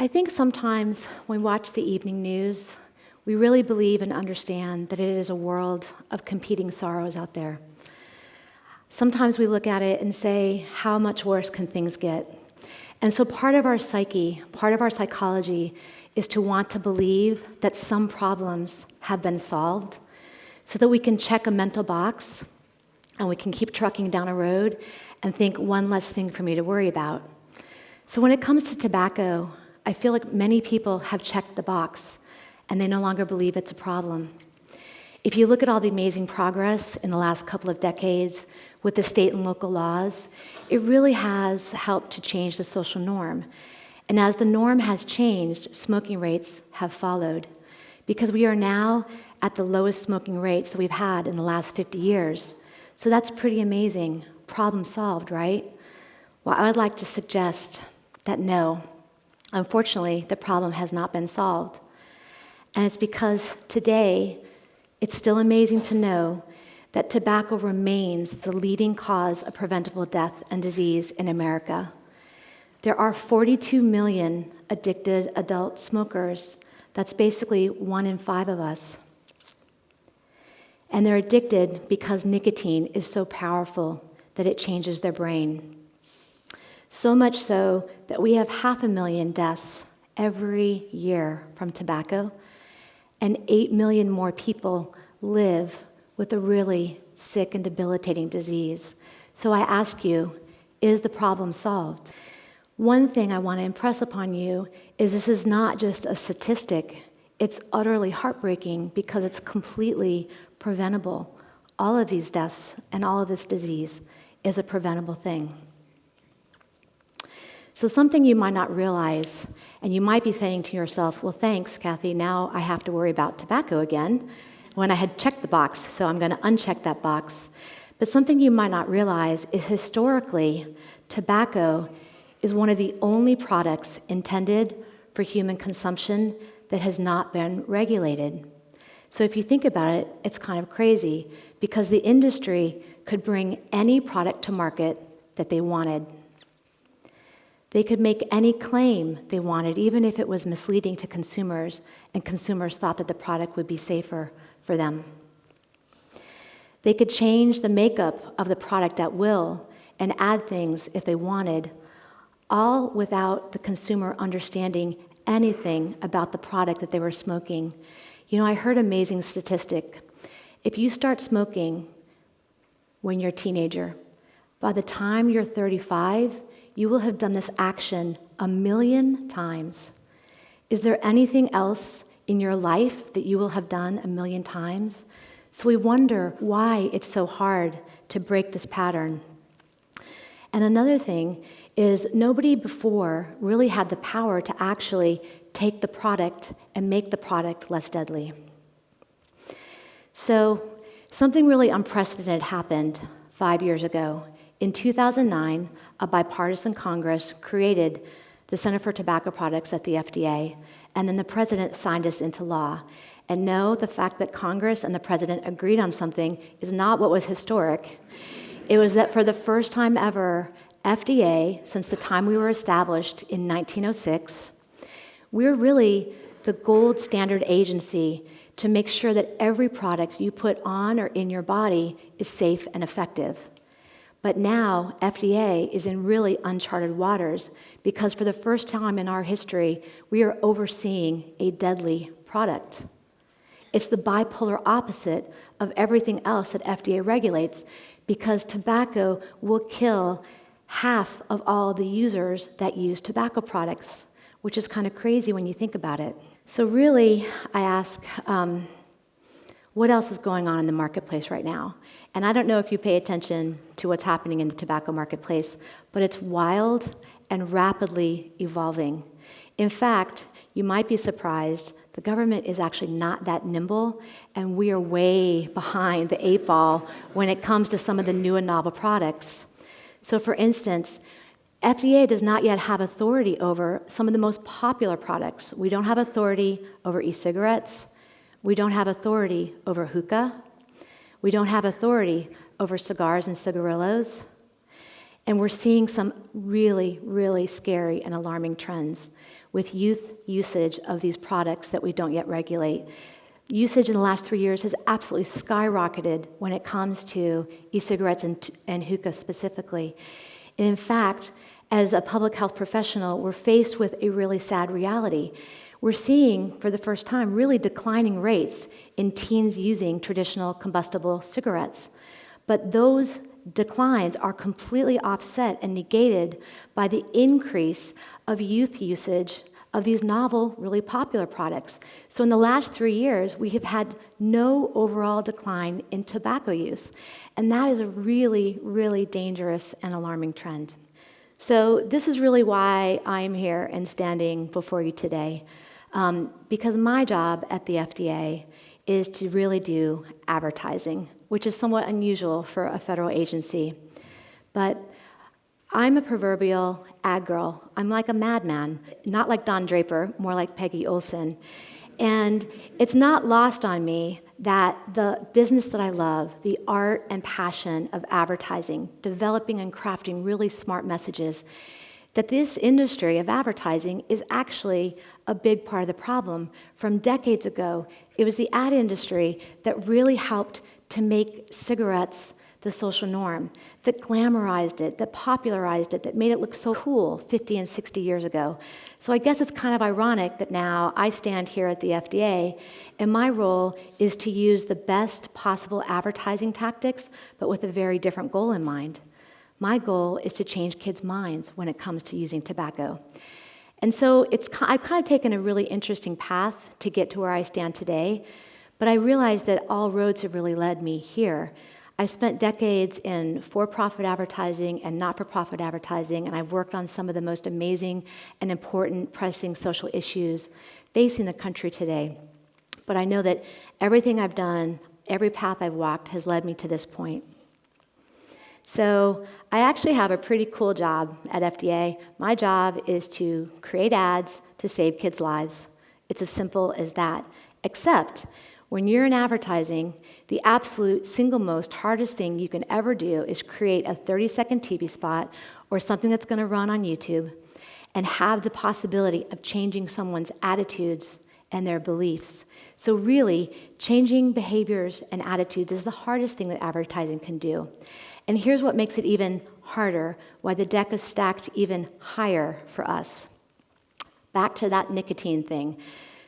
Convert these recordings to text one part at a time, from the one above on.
I think sometimes when we watch the evening news, we really believe and understand that it is a world of competing sorrows out there. Sometimes we look at it and say, how much worse can things get? And so part of our psyche, part of our psychology, is to want to believe that some problems have been solved so that we can check a mental box and we can keep trucking down a road and think one less thing for me to worry about. So when it comes to tobacco, I feel like many people have checked the box and they no longer believe it's a problem. If you look at all the amazing progress in the last couple of decades with the state and local laws, it really has helped to change the social norm. And as the norm has changed, smoking rates have followed, because we are now at the lowest smoking rates that we've had in the last 50 years. So that's pretty amazing. Problem solved, right? Well, I would like to suggest that no. Unfortunately, the problem has not been solved. And it's because today, it's still amazing to know that tobacco remains the leading cause of preventable death and disease in America. There are 42 million addicted adult smokers. That's basically 1 in 5 of us. And they're addicted because nicotine is so powerful that it changes their brain. So much so that we have 500,000 deaths every year from tobacco, and 8 million more people live with a really sick and debilitating disease. So I ask you, is the problem solved? One thing I want to impress upon you is this is not just a statistic. It's utterly heartbreaking because it's completely preventable. All of these deaths and all of this disease is a preventable thing. So something you might not realize, and you might be saying to yourself, well, thanks, Kathy, now I have to worry about tobacco again, when I had checked the box, so I'm going to uncheck that box. But something you might not realize is historically, tobacco is one of the only products intended for human consumption that has not been regulated. So if you think about it, it's kind of crazy, because the industry could bring any product to market that they wanted. They could make any claim they wanted, even if it was misleading to consumers, and consumers thought that the product would be safer for them. They could change the makeup of the product at will and add things if they wanted, all without the consumer understanding anything about the product that they were smoking. You know, I heard an amazing statistic. If you start smoking when you're a teenager, by the time you're 35, you will have done this action 1 million times. Is there anything else in your life that you will have done 1 million times? So we wonder why it's so hard to break this pattern. And another thing is nobody before really had the power to actually take the product and make the product less deadly. So something really unprecedented happened 5 years ago. In 2009, a bipartisan Congress created the Center for Tobacco Products at the FDA, and then the president signed this into law. And no, the fact that Congress and the president agreed on something is not what was historic. It was that for the first time ever, FDA, since the time we were established in 1906, we're really the gold standard agency to make sure that every product you put on or in your body is safe and effective. But now, FDA is in really uncharted waters because for the first time in our history, we are overseeing a deadly product. It's the bipolar opposite of everything else that FDA regulates, because tobacco will kill half of all the users that use tobacco products, which is kind of crazy when you think about it. So really, I ask, what else is going on in the marketplace right now? And I don't know if you pay attention to what's happening in the tobacco marketplace, but it's wild and rapidly evolving. In fact, you might be surprised, the government is actually not that nimble, and we are way behind the 8 ball when it comes to some of the new and novel products. So for instance, FDA does not yet have authority over some of the most popular products. We don't have authority over e-cigarettes. We don't have authority over hookah. We don't have authority over cigars and cigarillos. And we're seeing some really, really scary and alarming trends with youth usage of these products that we don't yet regulate. Usage in the last 3 years has absolutely skyrocketed when it comes to e-cigarettes and hookah specifically. And in fact, as a public health professional, we're faced with a really sad reality. We're seeing, for the first time, really declining rates in teens using traditional combustible cigarettes. But those declines are completely offset and negated by the increase of youth usage of these novel, really popular products. So in the last 3 years, we have had no overall decline in tobacco use. And that is a really, really dangerous and alarming trend. So this is really why I'm here and standing before you today. Because my job at the FDA is to really do advertising, which is somewhat unusual for a federal agency. But I'm a proverbial ad girl. I'm like a madman, not like Don Draper, more like Peggy Olson. And it's not lost on me that the business that I love, the art and passion of advertising, developing and crafting really smart messages, that this industry of advertising is actually a big part of the problem. From decades ago, it was the ad industry that really helped to make cigarettes the social norm, that glamorized it, that popularized it, that made it look so cool 50 and 60 years ago. So I guess it's kind of ironic that now I stand here at the FDA, and my role is to use the best possible advertising tactics, but with a very different goal in mind. My goal is to change kids' minds when it comes to using tobacco. And so I've kind of taken a really interesting path to get to where I stand today, but I realized that all roads have really led me here. I spent decades in for-profit advertising and not-for-profit advertising, and I've worked on some of the most amazing and important pressing social issues facing the country today. But I know that everything I've done, every path I've walked has led me to this point. So I actually have a pretty cool job at FDA. My job is to create ads to save kids' lives. It's as simple as that, except when you're in advertising, the absolute single most hardest thing you can ever do is create a 30-second TV spot or something that's going to run on YouTube and have the possibility of changing someone's attitudes and their beliefs. So really, changing behaviors and attitudes is the hardest thing that advertising can do. And here's what makes it even harder, why the deck is stacked even higher for us. Back to that nicotine thing.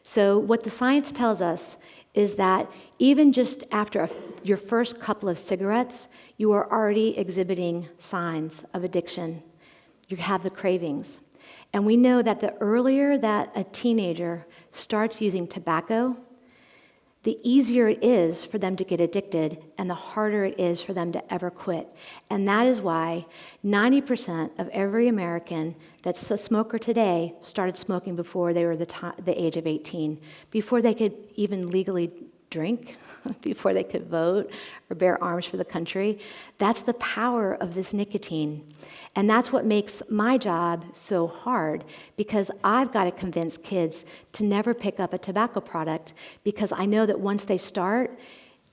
So what the science tells us is that even just after your first couple of cigarettes, you are already exhibiting signs of addiction. You have the cravings. And we know that the earlier that a teenager starts using tobacco, the easier it is for them to get addicted and the harder it is for them to ever quit. And that is why 90% of every American that's a smoker today started smoking before they were the age of 18, before they could even legally drink, before they could vote or bear arms for the country. That's the power of this nicotine. And that's what makes my job so hard, because I've got to convince kids to never pick up a tobacco product, because I know that once they start,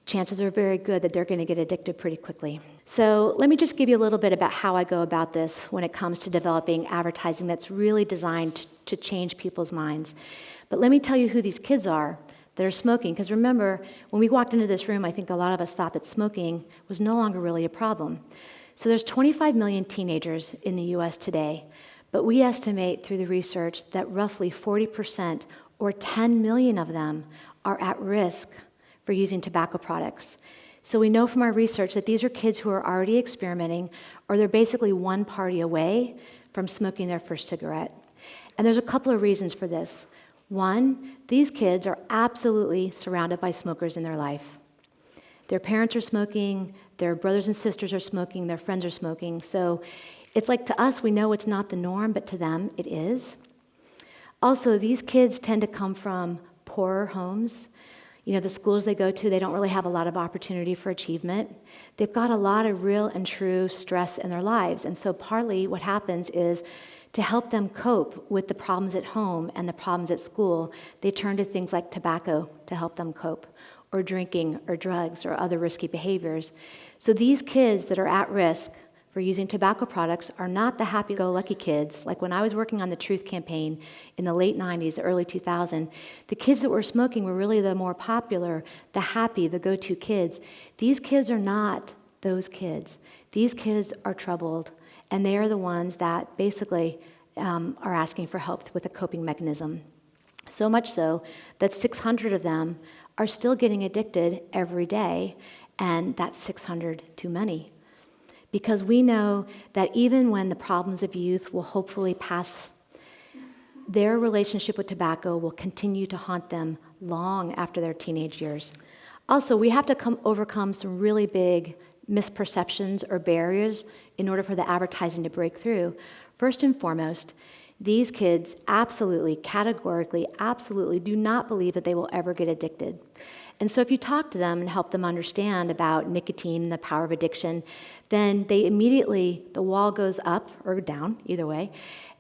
chances are very good that they're going to get addicted pretty quickly. So let me just give you a little bit about how I go about this when it comes to developing advertising that's really designed to change people's minds. But let me tell you who these kids are that are smoking, because remember, when we walked into this room, I think a lot of us thought that smoking was no longer really a problem. So there's 25 million teenagers in the US today, but we estimate through the research that roughly 40% or 10 million of them are at risk for using tobacco products. So we know from our research that these are kids who are already experimenting, or they're basically one party away from smoking their first cigarette. And there's a couple of reasons for this. One, these kids are absolutely surrounded by smokers in their life. Their parents are smoking, their brothers and sisters are smoking, their friends are smoking. So it's like, to us, we know it's not the norm, but to them, it is. Also, these kids tend to come from poorer homes. You know, the schools they go to, they don't really have a lot of opportunity for achievement. They've got a lot of real and true stress in their lives. And so partly what happens is, to help them cope with the problems at home and the problems at school, they turn to things like tobacco to help them cope, or drinking, or drugs, or other risky behaviors. So these kids that are at risk for using tobacco products are not the happy-go-lucky kids. Like when I was working on the Truth campaign in the late 90s, early 2000, the kids that were smoking were really the more popular, the happy, the go-to kids. These kids are not those kids. These kids are troubled, and they are the ones that basically are asking for help with a coping mechanism. So much so that 600 of them are still getting addicted every day, and that's 600 too many. Because we know that even when the problems of youth will hopefully pass, their relationship with tobacco will continue to haunt them long after their teenage years. Also, we have to overcome some really big misperceptions or barriers in order for the advertising to break through. First and foremost, these kids absolutely, categorically, absolutely do not believe that they will ever get addicted. And so if you talk to them and help them understand about nicotine and the power of addiction, then they immediately, the wall goes up or down, either way,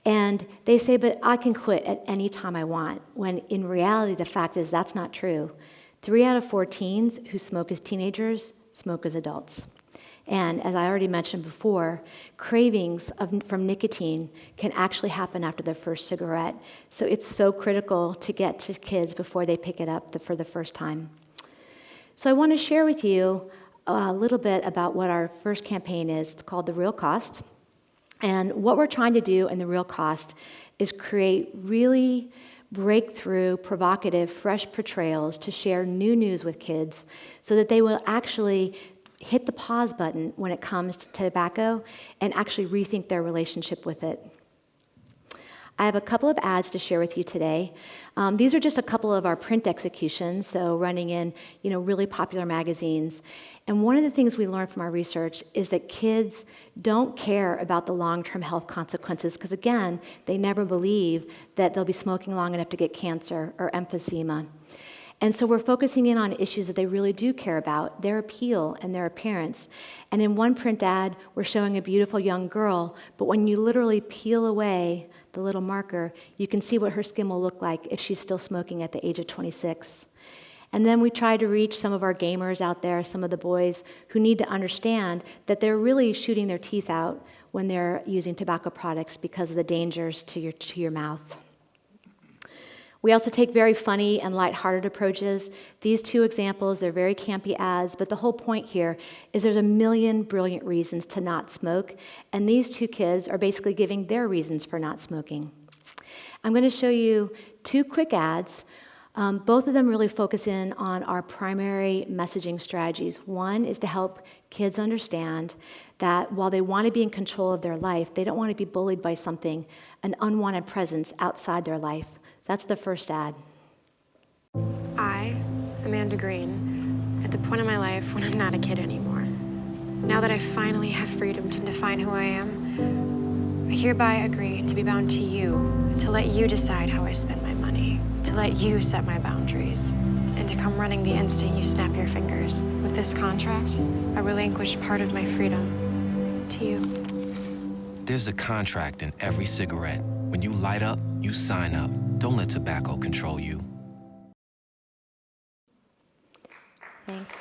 and they say, but I can quit at any time I want, when in reality the fact is that's not true. 3 out of 4 teens who smoke as teenagers smoke as adults. And as I already mentioned before, cravings from nicotine can actually happen after their first cigarette. So it's so critical to get to kids before they pick it up for the first time. So I want to share with you a little bit about what our first campaign is. It's called The Real Cost. And what we're trying to do in The Real Cost is create really breakthrough, provocative, fresh portrayals to share new news with kids so that they will actually hit the pause button when it comes to tobacco and actually rethink their relationship with it. I have a couple of ads to share with you today. These are just a couple of our print executions, so running in really popular magazines. And one of the things we learned from our research is that kids don't care about the long-term health consequences because, again, they never believe that they'll be smoking long enough to get cancer or emphysema. And so we're focusing in on issues that they really do care about, their appeal and their appearance. And in one print ad, we're showing a beautiful young girl, but when you literally peel away the little marker, you can see what her skin will look like if she's still smoking at the age of 26. And then we try to reach some of our gamers out there, some of the boys who need to understand that they're really shooting their teeth out when they're using tobacco products because of the dangers to your mouth. We also take very funny and lighthearted approaches. These 2 examples, they're very campy ads, but the whole point here is there's a million brilliant reasons to not smoke, and these 2 kids are basically giving their reasons for not smoking. I'm going to show you 2 quick ads. Both of them really focus in on our primary messaging strategies. One is to help kids understand that while they want to be in control of their life, they don't want to be bullied by something, an unwanted presence outside their life. That's the first ad. I, Amanda Green, at the point in my life when I'm not a kid anymore. Now that I finally have freedom to define who I am, I hereby agree to be bound to you, to let you decide how I spend my money, to let you set my boundaries, and to come running the instant you snap your fingers. With this contract, I relinquish part of my freedom to you. There's a contract in every cigarette. When you light up, you sign up. Don't let tobacco control you. Thanks.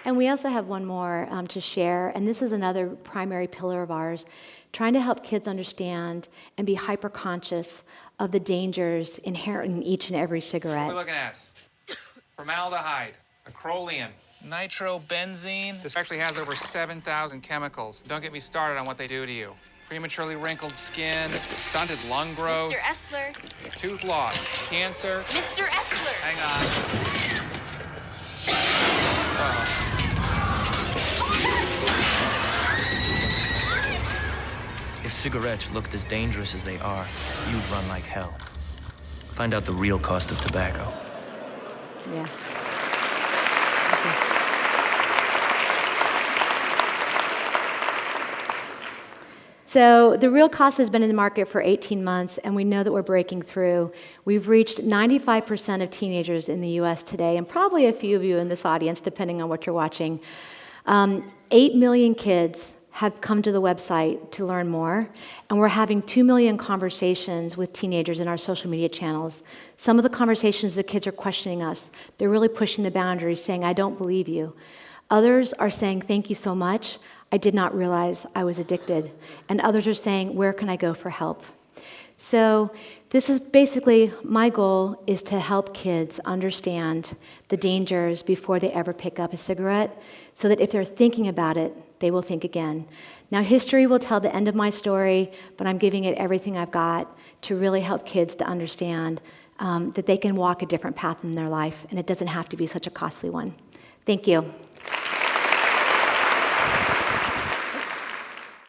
And we also have one more to share, and this is another primary pillar of ours, trying to help kids understand and be hyper-conscious of the dangers inherent in each and every cigarette. What are we looking at? Formaldehyde, acrolein, nitrobenzene. This actually has over 7,000 chemicals. Don't get me started on what they do to you. Prematurely wrinkled skin, stunted lung growth. Mr. Essler. Tooth loss, cancer. Mr. Essler. Hang on. If cigarettes looked as dangerous as they are, you'd run like hell. Find out the real cost of tobacco. Yeah. So the real cost has been in the market for 18 months, and we know that we're breaking through. We've reached 95% of teenagers in the US today, and probably a few of you in this audience, depending on what you're watching. 8 million kids have come to the website to learn more, and we're having 2 million conversations with teenagers in our social media channels. Some of the conversations, the kids are questioning us. They're really pushing the boundaries, saying, I don't believe you. Others are saying, thank you so much. I did not realize I was addicted. And others are saying, where can I go for help? So this is basically, my goal is to help kids understand the dangers before they ever pick up a cigarette, so that if they're thinking about it, they will think again. Now, history will tell the end of my story, but I'm giving it everything I've got to really help kids to understand that they can walk a different path in their life, and it doesn't have to be such a costly one. Thank you.